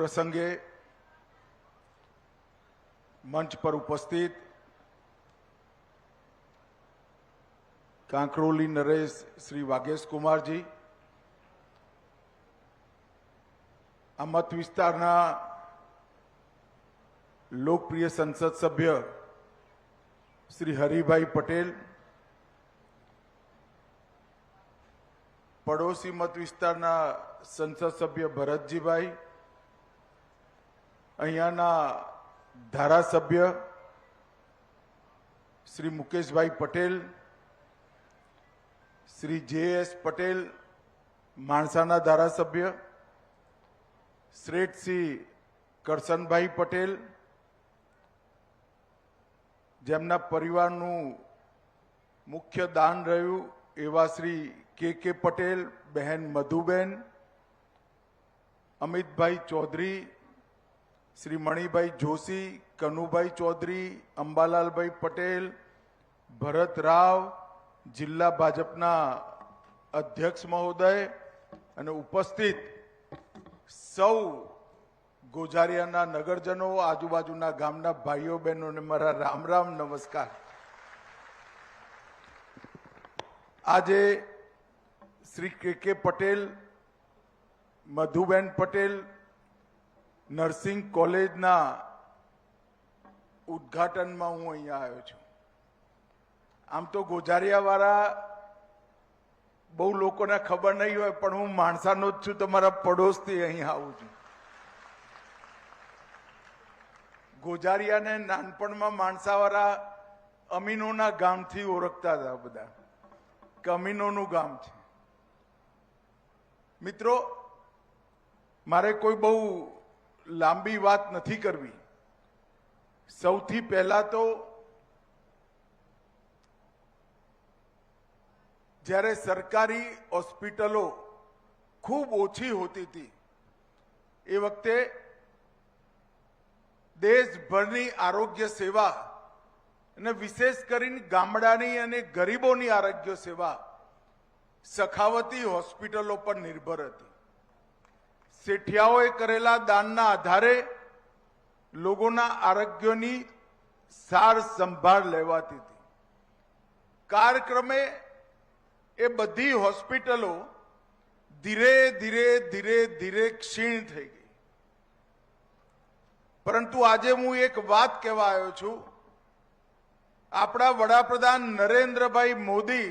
પ્રસંગે મંચ પર ઉપસ્થિત કાંકરોલી નરેશ શ્રી વાઘેશ કુમારજી, આ મત વિસ્તારના લોકપ્રિય સંસદ સભ્ય શ્રી હરિભાઈ પટેલ, પડોશી મત વિસ્તારના સંસદ સભ્ય ભરતજીભાઈ, અહીંયાના ધારાસભ્ય શ્રી મુકેશભાઈ પટેલ, શ્રી જે.એસ. પટેલ માણસાના ધારાસભ્ય, શ્રેષ્ઠ શ્રી કરશનભાઈ પટેલ, જેમના પરિવારનું મુખ્ય દાન રહ્યું એવા શ્રી કે પટેલ, બહેન મધુબેન, અમિતભાઈ ચૌધરી, શ્રી મણિભાઈ જોશી, કનુભાઈ ચૌધરી, અંબાલાલભાઈ પટેલ, ભરત રાવ, જિલ્લા ભાજપના અધ્યક્ષ મહોદય અને ઉપસ્થિત સૌ ગોઝારિયાના નગરજનો, આજુબાજુના ગામના ભાઈઓ બહેનોને મારા રામ રામ નમસ્કાર. આજે શ્રી કે પટેલ, મધુબેન પટેલ નર્સિંગ કોલેજના ઉદ્ઘાટનમાં હું અહીંયા આવ્યો છું. આમ તો ગોઝારિયાવાળા બહુ લોકોને ખબર નહીં હોય, પણ હું માણસાનો જ છું, તમારા પડોશથી અહીં આવું છું. ગોઝારિયાને નાનપણમાં માણસાવાળા અમીનોના ગામથી ઓળખતા હતા બધા, કે અમીનોનું ગામ છે. મિત્રો, મારે કોઈ બહુ લાંબી વાત નથી કરવી. સૌથી પહેલા તો જ્યારે સરકારી હોસ્પિટલો ખૂબ ઓછી હોતી હતી એ વખતે દેશભરની આરોગ્ય સેવા અને વિશેષ કરીને ગામડાની અને ગરીબોની આરોગ્ય સેવા સખાવતી હોસ્પિટલો પર નિર્ભર હતી. શેઠિયાઓએ કરેલા દાનના આધારે લોકોના આરોગ્યની સાર સંભાળ લેવાતી હતી. કાળક્રમે એ બધી હોસ્પિટલો ધીરે ધીરે ધીરે ધીરે ક્ષીણ થઈ ગઈ. પરંતુ આજે હું એક વાત કહેવા આવ્યો છું. આપણા વડાપ્રધાન નરેન્દ્રભાઈ મોદી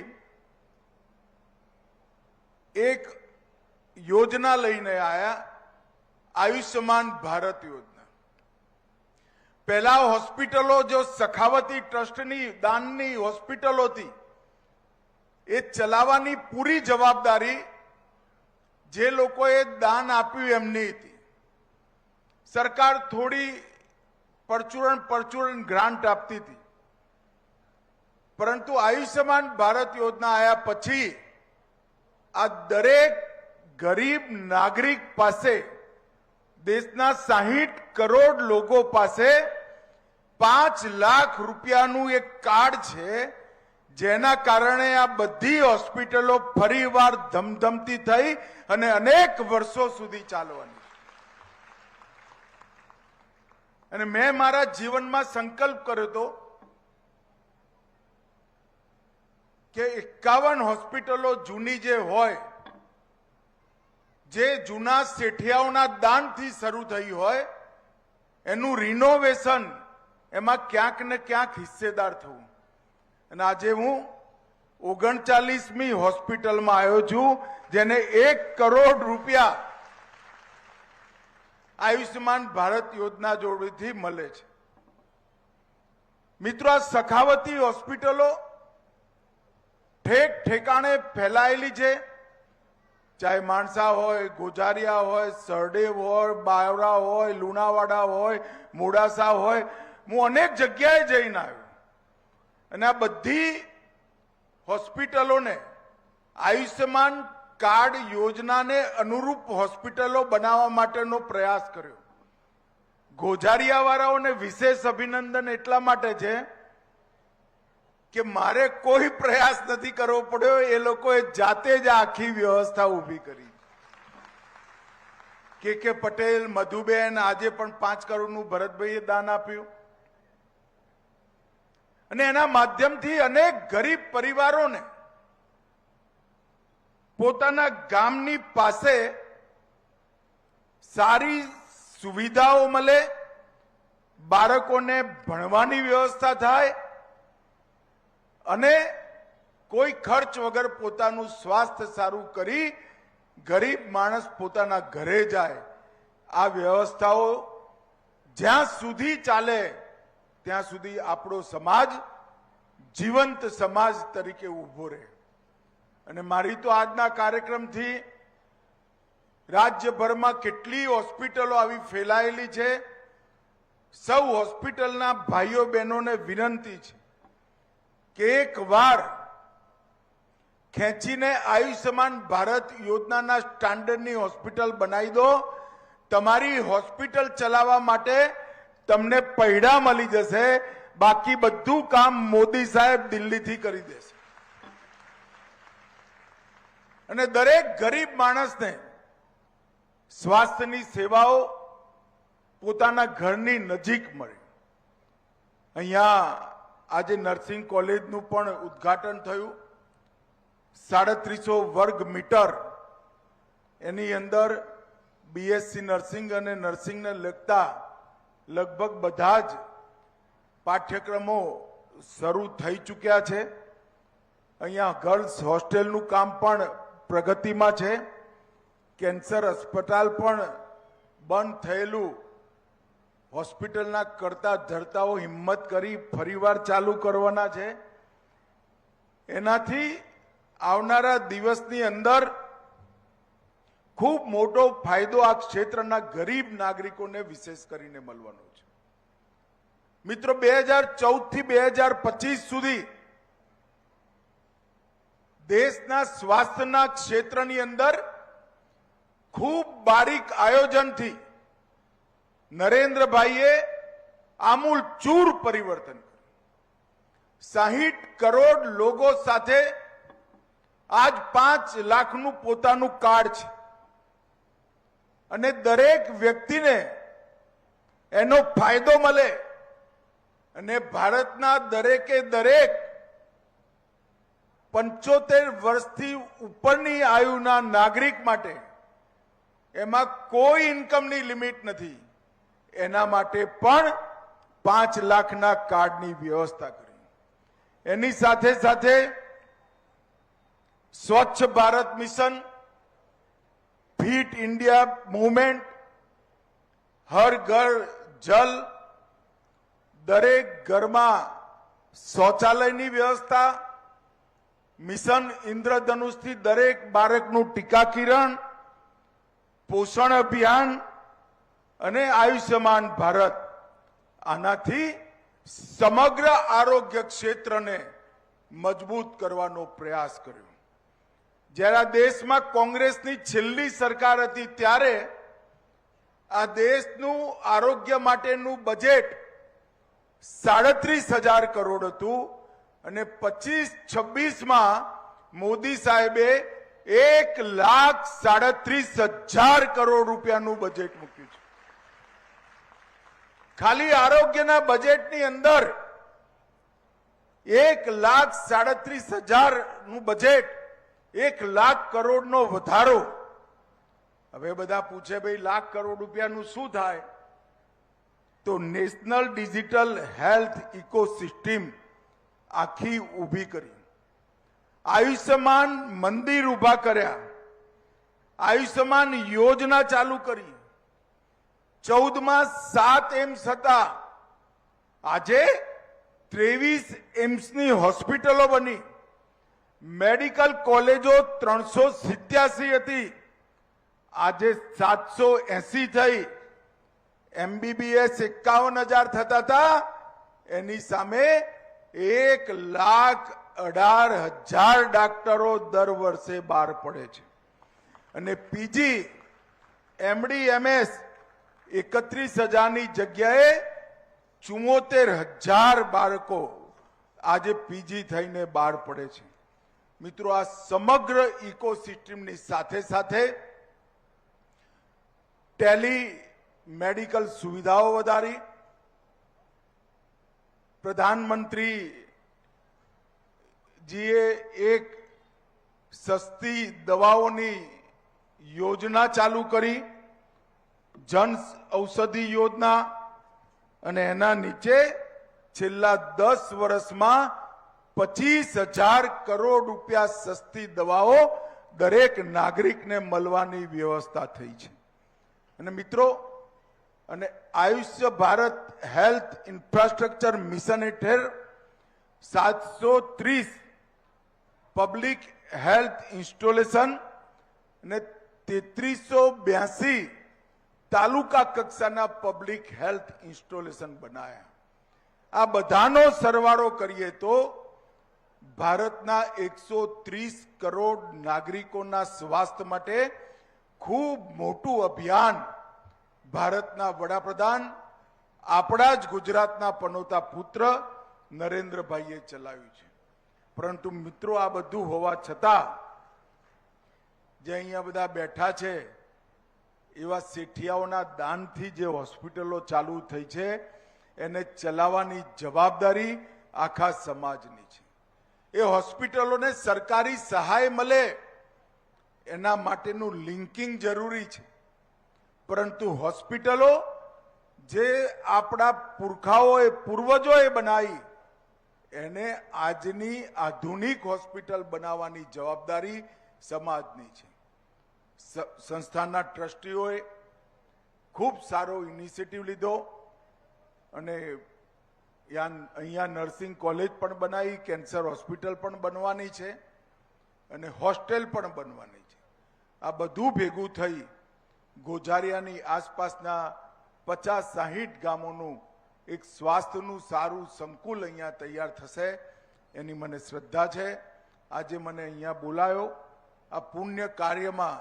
એક યોજના લઈને આવ્યા, આયુષ્યમાન ભારત યોજના. પહેલા હોસ્પિટલો જો સખાવતી ટ્રસ્ટની દાનની હોસ્પિટલો હતી, એ ચલાવવાની પૂરી જવાબદારી જે લોકોએ દાન આપ્યું એમની હતી. સરકાર થોડી પરચુરણ ગ્રાન્ટ આપતી હતી, પરંતુ આયુષ્યમાન ભારત યોજના આવ્યા પછી આ દરેક ગરીબ નાગરિક પાસે, દેશના 60 કરોડ લોકો પાસે 5 લાખ રૂપિયાનું એક કાર્ડ છે, જેના કારણે આ બધી હોસ્પિટલો ફરીવાર ધમધમતી થઈ અને અનેક વર્ષો સુધી ચાલવાની. અને મેં મારા જીવનમાં સંકલ્પ કર્યો હતો કે 51 હોસ્પિટલો જૂની જે હોય, જે જૂના શેઠિયાઓના દાનથી શરૂ થઈ હોય, એનું રિનોવેશન, એમાં ક્યાંક ને ક્યાંક હિસ્સેદાર થવું. અને આજે હું 39મી હોસ્પિટલમાં આવ્યો છું, જેને 1 કરોડ રૂપિયા આયુષ્યમાન ભારત યોજના જોડેથી મળે છે. મિત્રો, આ સખાવતી હોસ્પિટલો ઠેક ઠેકાણે ફેલાયેલી છે. ચાહે માણસા હોય, ગોઝારિયા હોય, સરડેવ હોય, બાવરા હોય, લુણાવાડા હોય, મોડાસા હોય, હું અનેક જગ્યાએ જઈને આવ્યો. અને આ બધી હોસ્પિટલોને આયુષ્યમાન કાર્ડ યોજનાને અનુરૂપ હોસ્પિટલો બનાવવા માટેનો પ્રયાસ કર્યો. ગોઝારિયાવાળાઓને વિશેષ અભિનંદન એટલા માટે છે કે મારે કોઈ પ્રયાસ નથી કરવો પડ્યો. એ લોકોએ જાતે જ આખી વ્યવસ્થા ઊભી કરી કે પટેલ, મધુબેન, આજે પણ 5 કરોડનું ભરતભાઈએ દાન આપ્યું અને એના માધ્યમથી અનેક ગરીબ પરિવારોને પોતાના ગામની પાસે સારી સુવિધાઓ મળે, બાળકોને ભણવાની વ્યવસ્થા થાય અને કોઈ ખર્ચ વગર પોતાનું સ્વાસ્થ્ય સારું કરી ગરીબ માણસ પોતાના ઘરે જાય. આ વ્યવસ્થાઓ જ્યાં સુધી ચાલે ત્યાં સુધી આપણો સમાજ જીવંત સમાજ તરીકે ઊભો રહે. અને મારી તો આજના કાર્યક્રમથી રાજ્યભરમાં કેટલી હોસ્પિટલો આવી ફેલાયેલી છે, સૌ હોસ્પિટલના ભાઈઓ બહેનોને વિનંતી છે કે એકવાર ખેંચીને આયુષ્યમાન ભારત યોજનાના સ્ટાન્ડર્ડની હોસ્પિટલ બનાવી દો. તમારી હોસ્પિટલ ચલાવવા માટે તમને પૈડા મળી જશે, બાકી બધું કામ મોદી સાહેબ દિલ્હીથી કરી દેશે. અને દરેક ગરીબ માણસને સ્વાસ્થ્યની સેવાઓ પોતાના ઘરની નજીક મળે. અહીંયા આજે નર્સિંગ કોલેજનું પણ ઉદ્ઘાટન થયું. 3700 વર્ગ મીટર એની અંદર બીએસસી નર્સિંગ અને નર્સિંગને લગતા લગભગ બધા જ પાઠ્યક્રમો શરૂ થઈ ચૂક્યા છે. અહીંયા ગર્લ્સ હોસ્ટેલનું કામ પણ પ્રગતિમાં છે. કેન્સર અસ્પતાલ પણ બંધ થયેલું હોસ્પિટલના કરતા ધરતાઓ હિંમત કરી ફરીવાર ચાલુ કરવાના છે. એનાથી આવનારા દિવસની અંદર ખૂબ મોટો ફાયદો આ ક્ષેત્રના ગરીબ નાગરિકોને વિશેષ કરીને મળવાનો છે. મિત્રો, 2014 થી 2025 સુધી દેશના સ્વાસ્થ્યના ક્ષેત્રની અંદર ખૂબ બારીક આયોજનથી નરેન્દ્રભાઈએ આમૂલ ચૂર પરિવર્તન કર્યું. 60 કરોડ લોકો સાથે આજ 5 લાખનું પોતાનું કાર્ડ છે અને દરેક વ્યક્તિને એનો ફાયદો મળે અને ભારતના દરેકે દરેક 75 વર્ષથી ઉપરની આયુના નાગરિક માટે એમાં કોઈ ઇન્કમની લિમિટ નથી. એના માટે પણ 5 લાખના કાર્ડની વ્યવસ્થા કરી. એની સાથે સાથે Swachh Bharat mission, fit India movement, Har Ghar Jal, દરેક ઘરમાં શૌચાલયની વ્યવસ્થા, મિશન ઇન્દ્રધનુષથી દરેક બાળકનું ટીકાકરણ, પોષણ અભિયાન અને આયુષ્યમાન ભારત. આનાથી સમગ્ર આરોગ્ય ક્ષેત્રને મજબૂત કરવાનો પ્રયાસ કર્યો. જ્યારે આ દેશમાં કોંગ્રેસની છેલ્લી સરકાર હતી ત્યારે આ દેશનું આરોગ્ય માટેનું બજેટ 37,000 કરોડ હતું અને 25-26માં મોદી સાહેબે 1,37,000 કરોડ રૂપિયાનું બજેટ મૂક્યું છે. ખાલી આરોગ્યના બજેટની અંદર 1,37,000 નું બજેટ, 1 લાખ કરોડનો વધારો. હવે બધા પૂછે, ભાઈ લાખ કરોડ રૂપિયાનું શું થાય? તો નેશનલ ડિજિટલ હેલ્થ ઇકોસિસ્ટમ આખી ઊભી કરી, આયુષ્યમાન મંદિર ઊભા કર્યા, આયુષ્યમાન યોજના ચાલુ કરી. 14માં 7 એમ્સ હતા, આજે 23 એમ્સની હોસ્પિટલો બની. મેડિકલ કોલેજો 387 હતી, આજે 780 થઈ. MBBS 51,000 થતા હતા, એની સામે 1,18,000 ડોક્ટરો દર વર્ષે બહાર પડે છે. અને પીજી, MD, MS 31,000ની જગ્યાએ 74,000 બાળકો આજે પીજી થઈને બહાર પડે છે. મિત્રો, આ સમગ્ર ઇકોસિસ્ટમની સાથે સાથે ટેલી મેડિકલ સુવિધાઓ વધારી, પ્રધાનમંત્રીજીએ એક સસ્તી દવાઓની યોજના ચાલુ કરી, જન ઔષધિ યોજના, અને એના નીચે છેલ્લા 10 વર્ષમાં 25,000 કરોડ રૂપિયા સસ્તી દવાઓ દરેક નાગરિકને મળવાની વ્યવસ્થા થઈ છે. અને મિત્રો, અને આયુષ્ય ભારત હેલ્થ ઇન્ફ્રાસ્ટ્રક્ચર મિશન હેઠળ 730 પબ્લિક હેલ્થ ઇન્સ્ટોલેશન અને 3382 તાલુકા કક્ષાના પબ્લિક હેલ્થ ઇન્સ્ટોલેશન બનાવ્યા. આ બધાનો સરવાળો કરીએ તો ભારતના 130 કરોડ નાગરિકોના સ્વાસ્થ્ય માટે ખૂબ મોટું અભિયાન ભારતના વડાપ્રધાન, આપણા જ ગુજરાતના પનોતા પુત્ર નરેન્દ્રભાઈએ ચલાવ્યું છે. પરંતુ મિત્રો, આ બધું હોવા છતાં જે અહીંયા બધા બેઠા છે એવા શેઠિયાઓના દાનથી જે હોસ્પિટલો ચાલુ થઈ છે એને ચલાવવાની જવાબદારી આખા સમાજની છે. એ હોસ્પિટલોને સરકારી સહાય મળે એના માટેનું લિંકિંગ જરૂરી છે. પરંતુ હોસ્પિટલો જે આપણા પુરખાઓએ, પૂર્વજોએ બનાવી, એને આજની આધુનિક હોસ્પિટલ બનાવવાની જવાબદારી સમાજની છે. સંસ્થાના ટ્રસ્ટીઓએ ખૂબ સારો ઇનિશિયેટિવ લીધો અને અહીંયા નર્સિંગ કોલેજ પણ બનાવી, કેન્સર હોસ્પિટલ પણ બનવાની છે અને હોસ્ટેલ પણ બનવાની છે. આ બધું ભેગું થઈ ગોઝારિયાની આસપાસના 50-60 ગામોનું એક સ્વાસ્થ્યનું સારું સંકુલ અહીંયા તૈયાર થશે એની મને શ્રદ્ધા છે. આજે મને અહીંયા બોલાયો, આ પુણ્ય કાર્યમાં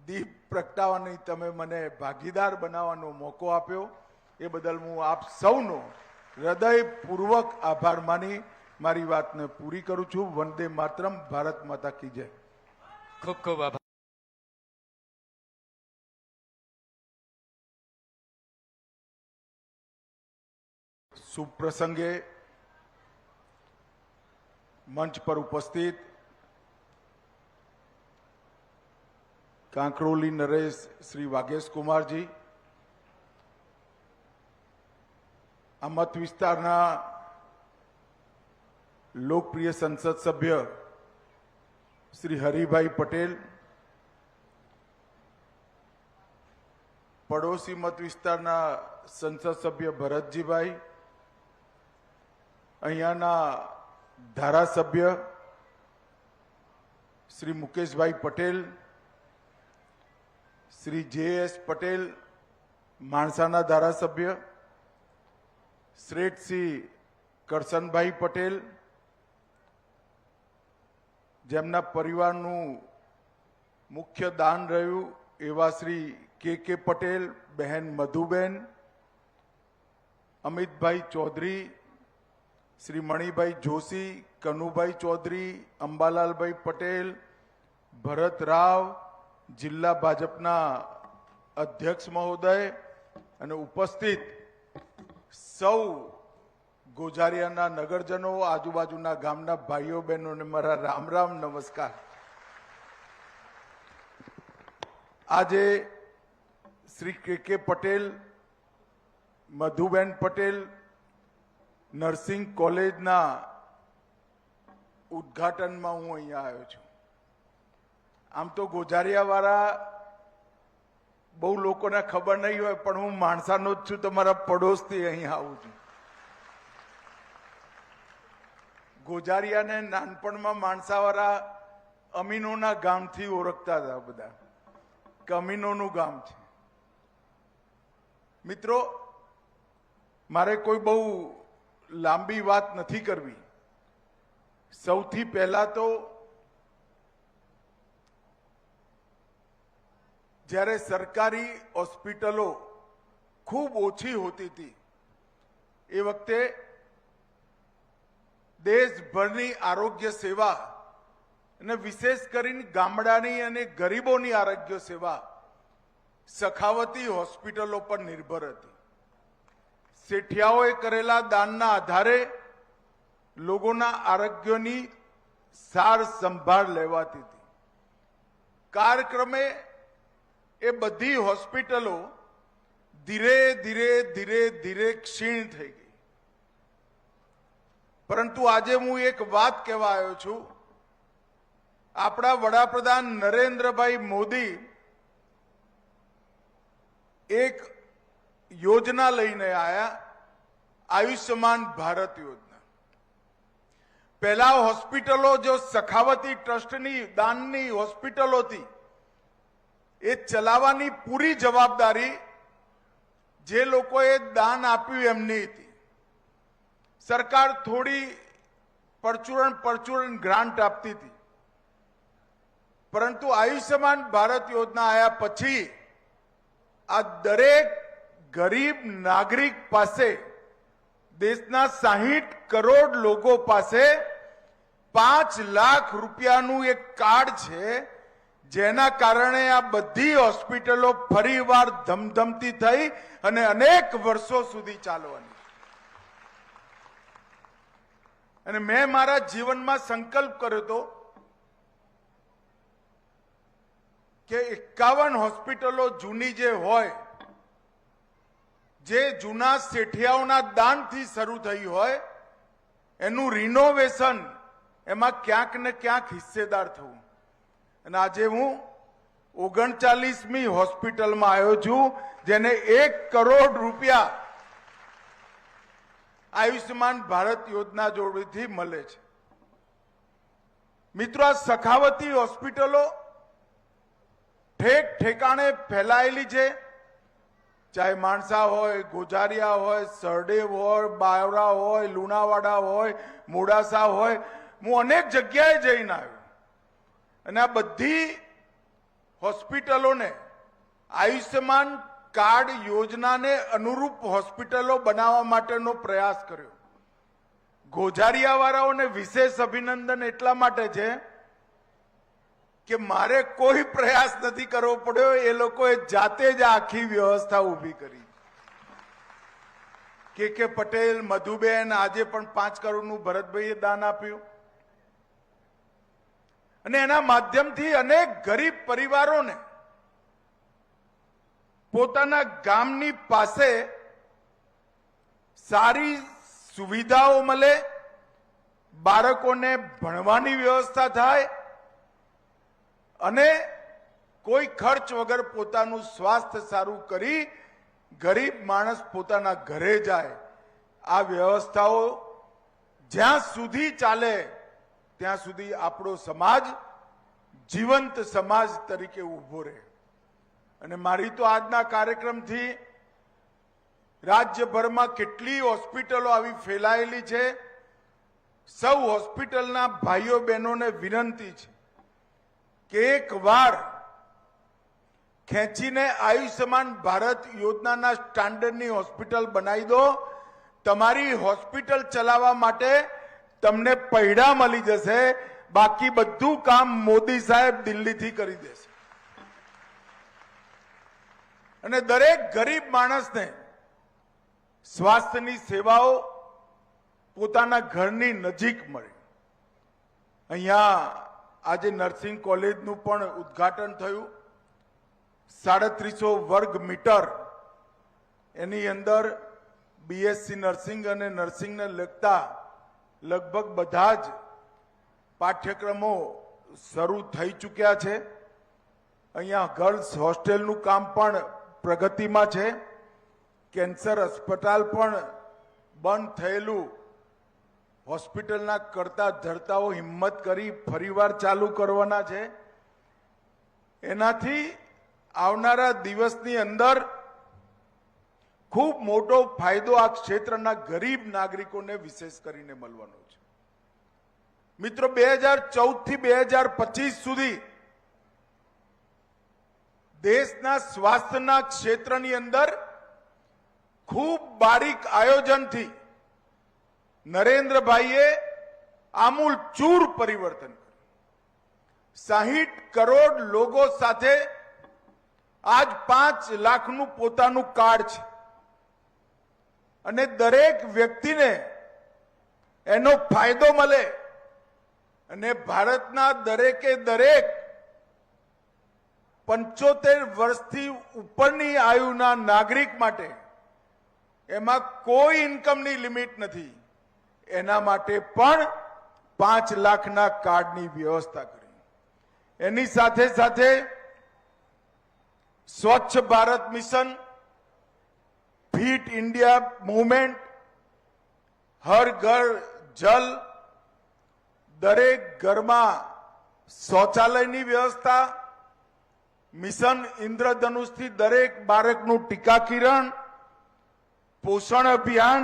દીપ પ્રગટાવવાની તમે મને ભાગીદાર બનાવવાનો મોકો આપ્યો, એ બદલ હું આપ સૌનો હૃદયપૂર્વક આભાર માની મારી વાતને પૂરી કરું છું. વંદે માતરમ. ભારત માતા કી જય. ખૂબ ખૂબ આભાર. સુપ્રસંગે મંચ પર ઉપસ્થિત કાંકરોલી નરેશ શ્રી વાઘેશ કુમારજી, આ મત વિસ્તારના લોકપ્રિય સંસદ સભ્ય શ્રી હરિભાઈ પટેલ, પડોશી મત વિસ્તારના સંસદ સભ્ય ભરતજીભાઈ, અહીંયાના ધારાસભ્ય શ્રી મુકેશભાઈ પટેલ, શ્રી જે.એસ. પટેલ માણસાના ધારાસભ્ય, શ્રેષ્ઠ શ્રી કરશનભાઈ પટેલ, જેમના પરિવારનું મુખ્ય દાન રહ્યું એવા શ્રી કે પટેલ, બહેન મધુબેન, અમિતભાઈ ચૌધરી, શ્રી મણિભાઈ જોશી, કનુભાઈ ચૌધરી, અંબાલાલભાઈ પટેલ, ભરત રાવ, જિલ્લા ભાજપના અધ્યક્ષ મહોદય અને ઉપસ્થિત સૌ ગોઝારિયાના નગરજનો, આજુબાજુના ગામના ભાઈઓ બહેનોને મારા રામ રામ નમસ્કાર. આજે શ્રી કે પટેલ, મધુબેન પટેલ નર્સિંગ કોલેજના ઉદ્ઘાટનમાં હું અહીંયા આવ્યો છું. આમ તો ગોઝારિયા વાળા બહુ લોકોને ખબર નહીં હોય, પણ હું માણસાનો જ છું, તમારા પડોશથી અહીં આવું છું. ગોઝારિયાને નાનપણમાં માણસાવાળા અમીનોના ગામથી ઓળખતા હતા બધા, કે અમીનોનું ગામ છે. મિત્રો, મારે કોઈ બહુ લાંબી વાત નથી કરવી. સૌથી પહેલા તો જ્યારે સરકારી હોસ્પિટલો ખૂબ ઓછી હોતી હતી એ વખતે દેશભરની આરોગ્ય સેવા અને વિશેષ કરીને ગામડાની અને ગરીબોની આરોગ્ય સેવા સખાવતી હોસ્પિટલો પર નિર્ભર હતી. શેઠિયાઓએ કરેલા દાનના આધારે લોકોના આરોગ્યની સાર સંભાળ લેવાતી હતી. કાળક્રમે એ બધી હોસ્પિટલો ધીરે ધીરે ધીરે ધીરે ક્ષીણ થઈ ગઈ. પરંતુ આજે હું એક વાત કહેવા આવ્યો છું. આપણા વડાપ્રધાન નરેન્દ્રભાઈ મોદી એક યોજના લઈને આયા, આયુષ્યમાન ભારત યોજના. પહેલા હોસ્પિટલો જો સખાવતી ટ્રસ્ટની દાનની હોસ્પિટલો હતી, એ ચલાવવાની પૂરી જવાબદારી જે લોકોએ દાન આપ્યું એમની હતી. સરકાર થોડી પરચુરણ ગ્રાન્ટ આપતી હતી. પરંતુ આયુષ્યમાન ભારત યોજના આવ્યા પછી આ દરેક ગરીબ નાગરિક પાસે, દેશના 60 કરોડ લોકો પાસે 5 લાખ રૂપિયાનું એક કાર્ડ છે, જેના કારણે આ બધી હોસ્પિટલો ફરીવાર ધમધમતી થઈ અને અનેક વર્ષો સુધી ચાલવાની. અને મેં મારા જીવનમાં સંકલ્પ કર્યો હતો કે 51 હોસ્પિટલો જૂની જે હોય, જે જૂના શેઠિયાઓના દાનથી શરૂ થઈ હોય, એનું રિનોવેશન, એમાં ક્યાંક ને ક્યાંક હિસ્સેદાર થવું. અને આજે હું 39મી હોસ્પિટલમાં આવ્યો છું, જેને 1 કરોડ રૂપિયા આયુષ્યમાન ભારત યોજના જોડેથી મળે છે. મિત્રો, આ સખાવતી હોસ્પિટલો ઠેક ઠેકાણે ફેલાયેલી છે. ચાહે માણસા હોય, ગોજારિયા હોય, સરડેવ હોય, બાવરા હોય, લુણાવાડા હોય, મોડાસા હોય, હું અનેક જગ્યાએ જઈને આવ્યો. અને આ બધી હોસ્પિટલોને આયુષ્યમાન કાર્ડ યોજનાને અનુરૂપ હોસ્પિટલો બનાવવા માટેનો પ્રયાસ કર્યો. ગોજારિયા વાળાઓને વિશેષ અભિનંદન એટલા માટે છે કે મારે કોઈ પ્રયાસ નથી કરવો પડ્યો, એ લોકોએ જાતે જ આખી વ્યવસ્થા ઊભી કરી. કે પટેલ, મધુબેન, આજે પણ 5 કરોડનું ભરતભાઈએ દાન આપ્યું. અને એના માધ્યમથી અનેક ગરીબ પરિવારોને પોતાના ગામની પાસે સારી સુવિધાઓ મળે, બાળકોને ભણવાની વ્યવસ્થા થાય અને કોઈ ખર્ચ વગર પોતાનું સ્વાસ્થ્ય સારું કરી ગરીબ માણસ પોતાના ઘરે જાય. આ વ્યવસ્થાઓ જ્યાં સુધી ચાલે ત્યાં સુધી આપણો સમાજ જીવંત સમાજ તરીકે ઊભો રહે. અને મારી તો આજના કાર્યક્રમથી રાજ્યભરમાં કેટલી હોસ્પિટલો આવી ફેલાયેલી છે, સૌ હોસ્પિટલના ભાઈઓ બહેનોને વિનંતી છે કે એકવાર ખેંચીને આયુષ્યમાન ભારત યોજનાના સ્ટાન્ડર્ડની હોસ્પિટલ બનાવી દો. તમારી હોસ્પિટલ ચલાવવા માટે તમને પૈડા મળી જશે, બાકી બધું કામ મોદી સાહેબ દિલ્હીથી કરી દેશે. અને દરેક ગરીબ માણસને સ્વાસ્થ્યની સેવાઓ પોતાના ઘરની નજીક મળે. અહીંયા આજે નર્સિંગ કોલેજનું પણ ઉદ્ઘાટન થયું. 3700 વર્ગ મીટર એની અંદર બીએસસી નર્સિંગ અને નર્સિંગને લગતા લગભગ બધા જ પાઠ્યક્રમો શરૂ થઈ ચૂક્યા છે. અહીંયા ગર્લ્સ હોસ્ટેલનું કામ પણ પ્રગતિમાં છે. કેન્સર અસ્પતાલ પણ બંધ થયેલું હોસ્પિટલના કરતા ધરતાઓ હિંમત કરી ફરીવાર ચાલુ કરવાના છે. એનાથી આવનારા દિવસની અંદર ખૂબ મોટો ફાયદો આ ક્ષેત્રના ગરીબ નાગરિકોને વિશેષ કરીને મળવાનો છે. મિત્રો, 2014 થી 2025 સુધી દેશના સ્વાસ્થ્યના ક્ષેત્રની અંદર ખૂબ બારીક આયોજનથી નરેન્દ્રભાઈએ આમૂલ ચૂર પરિવર્તન કર્યું. 60 કરોડ લોકો સાથે આજ 5 લાખનું પોતાનું કાર્ડ છે અને દરેક વ્યક્તિને એનો ફાયદો મળે અને ભારતના દરેકે દરેક 75 વર્ષથી ઉપરની આયુના નાગરિક માટે એમાં કોઈ ઇન્કમની લિમિટ નથી. એના માટે પણ 5 લાખના કાર્ડની વ્યવસ્થા કરી. એની સાથે સાથે Swachh Bharat mission, fit India movement, Har Ghar Jal, દરેક ઘરમાં શૌચાલયની વ્યવસ્થા, મિશન ઇન્દ્રધનુષથી દરેક બાળકનું ટીકા કિરણ, પોષણ અભિયાન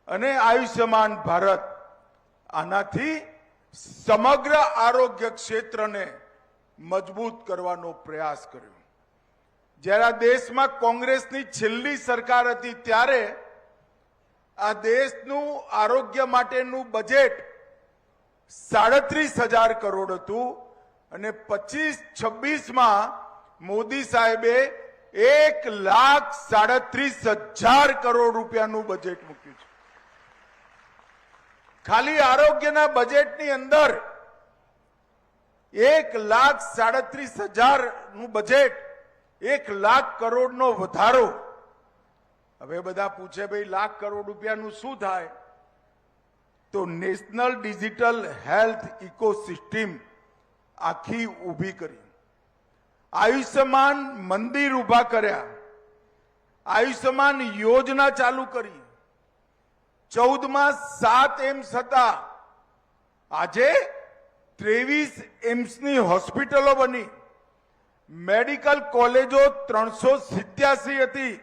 અને આયુષ્યમાન ભારત, આનાથી સમગ્ર આરોગ્ય ક્ષેત્રને મજબૂત કરવાનો પ્રયાસ કર્યો. જ્યારે આ દેશમાં કોંગ્રેસની છેલ્લી સરકાર હતી ત્યારે આ દેશનું આરોગ્ય માટેનું બજેટ 37,000 કરોડ હતું અને 25-26માં મોદી સાહેબે 1,37,000 કરોડ રૂપિયાનું બજેટ મૂક્યું છે. ખાલી આરોગ્યના બજેટની અંદર 1,37,000 નું બજેટ, 1,00,000 કરોડનો વધારો. હવે બધા પૂછે ભાઈ લાખ કરોડ રૂપિયાનું શું થાય? તો નેશનલ ડિજિટલ હેલ્થ ઇકોસિસ્ટમ આખી ઊભી કરી, આયુષ્યમાન મંદિર ઊભા કર્યા, આયુષ્યમાન યોજના ચાલુ કરી. 14માં 7 એમ્સ હતા, આજે 23 એમ્સની હોસ્પિટલો બની. મેડિકલ કોલેજો 387 હતી,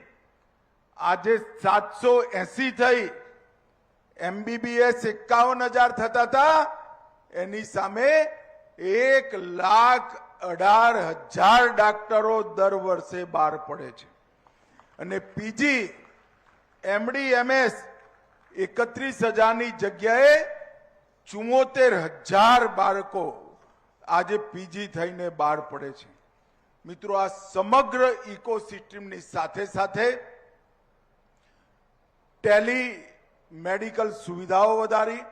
આજે 780 થઈ. MBBS 51,000 થતા હતા, એની સામે 1,18,000 ડોક્ટરો દર વર્ષે બહાર પડે છે. અને પીજી, MD, MS 31,000ની જગ્યાએ 74,000 બાળકો આજે પીજી થઈને બહાર પડે છે. મિત્રો, આ સમગ્ર ઇકોસિસ્ટમની સાથે સાથે ટેલી મેડિકલ સુવિધાઓ વધારી,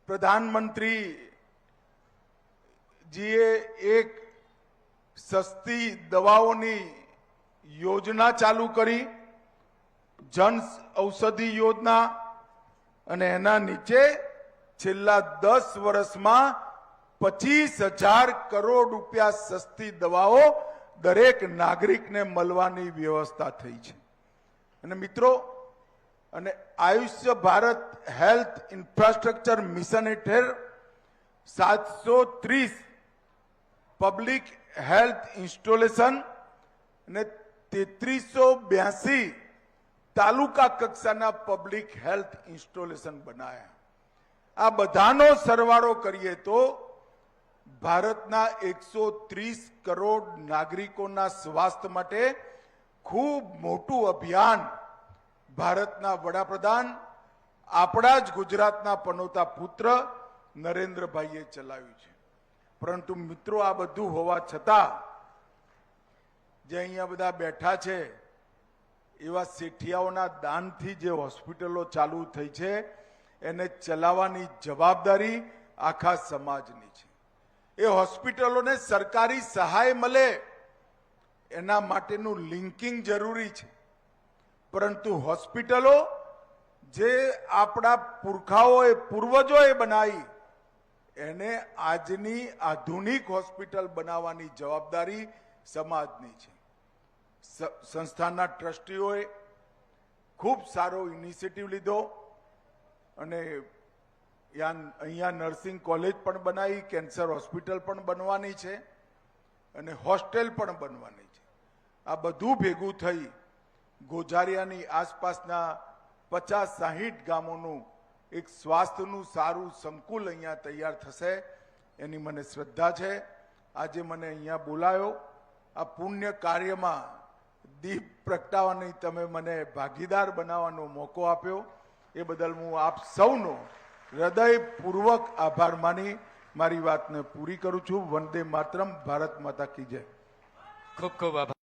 પ્રધાનમંત્રીજીએ એક સસ્તી દવાઓની યોજના ચાલુ કરી, જન ઔષધિ યોજના, અને એના નીચે છેલ્લા 10 વર્ષમાં 25,000 કરોડ રૂપિયા સસ્તી દવાઓ દરેક નાગરિકને મળવાની વ્યવસ્થા થઈ છે. અને મિત્રો, અને આયુષ્ય ભારત હેલ્થ ઇન્ફ્રાસ્ટ્રક્ચર મિશન હેઠળ 730 પબ્લિક હેલ્થ ઇન્સ્ટોલેશન અને 3382 તાલુકા કક્ષાના પબ્લિક હેલ્થ ઇન્સ્ટોલેશન બનાયા. આ બધાનો સરવાળો કરીએ તો ભારતના 130 કરોડ નાગરિકોના સ્વાસ્થ્ય માટે ખૂબ મોટું અભિયાન ભારતના વડાપ્રધાન, આપણા જ ગુજરાતના પનોતા પુત્ર નરેન્દ્રભાઈએ ચલાવ્યું છે. પરંતુ મિત્રો, આ બધું હોવા છતાં જે અહીંયા બધા બેઠા છે એવા શેઠિયાઓના દાનથી જે હોસ્પિટલો ચાલુ થઈ છે એને ચલાવવાની જવાબદારી આખા સમાજની છે. એ હોસ્પિટલોને સરકારી સહાય મળે એના માટેનું લિંકિંગ જરૂરી છે. પરંતુ હોસ્પિટલો જે આપણા પુરખાઓએ, પૂર્વજોએ બનાવી, એને આજની આધુનિક હોસ્પિટલ બનાવવાની જવાબદારી સમાજની છે. સંસ્થાના ટ્રસ્ટીઓએ ખૂબ સારો ઇનિશિયેટિવ લીધો અને અહીંયા નર્સિંગ કોલેજ પણ બનાવી, કેન્સર હોસ્પિટલ પણ બનવાની છે અને હોસ્ટેલ પણ બનવાની છે. આ બધું ભેગું થઈ ગોઝારિયાની આસપાસના 50-60 ગામોનું એક સ્વાસ્થ્યનું સારું સંકુલ અહીંયા તૈયાર થશે એની મને શ્રદ્ધા છે. આજે મને અહીંયા બોલાયો, આ પુણ્ય કાર્યમાં દીપ પ્રગટાવવાની તમે મને ભાગીદાર બનાવવાનો મોકો આપ્યો, એ બદલ હું આપ સૌનો હૃદયપૂર્વક આભાર માની મારી વાતને પૂરી કરું છું. વંદે માતરમ. ભારત માતા કી જય. ખૂબ ખૂબ આભાર.